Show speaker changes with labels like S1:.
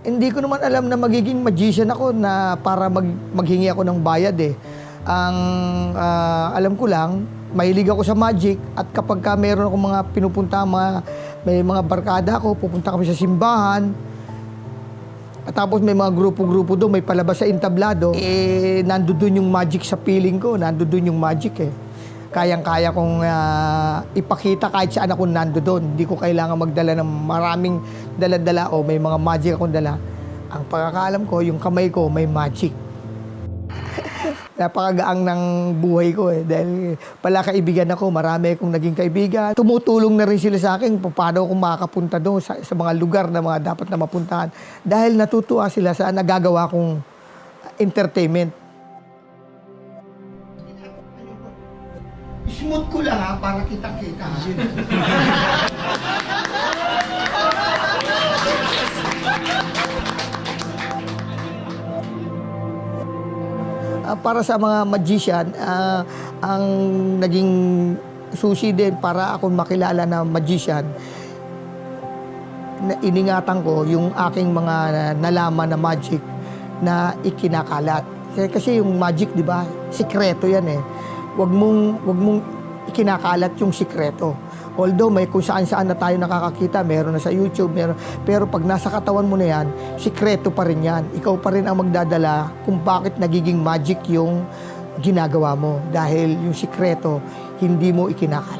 S1: Hindi ko naman alam na magiging magician ako na para maghingi ako ng bayad eh. Ang alam ko lang, mahilig ako sa magic at kapag ka meron akong mga pinupunta, may mga barkada ako, pupunta kami sa simbahan, at tapos may mga grupo-grupo doon, may palabas sa entablado, eh nandoon yung magic sa feeling ko, nandoon yung magic eh. Kayang-kaya kong ipakita kahit saan ako nandoon. Hindi ko kailangan magdala ng maraming dala-dala o may mga magic akong dala. Ang pagkakaalam ko, yung kamay ko may magic. Napakagaang ng buhay ko eh. Dahil pala kaibigan ako, marami akong naging kaibigan. Tumutulong na rin sila sa akin kung paano ako makakapunta doon sa mga lugar na mga dapat na mapuntahan. Dahil natutuwa sila sa nagagawa kong entertainment. Smooth ko lang ha, para kita-kita ha. Para sa mga magician, ang naging susi din para ako makilala na magician, na iningatan ko yung aking mga nalaman na magic na ikinakalat. Kasi yung magic, di ba, sikreto yan eh. Wag mong ikinakalat yung sikreto. Although may kung saan-saan na tayo nakakakita, meron na sa YouTube, pero pag nasa katawan mo na yan, sikreto pa rin yan. Ikaw pa rin ang magdadala kung bakit nagiging magic yung ginagawa mo. Dahil yung sikreto, hindi mo ikinakalat.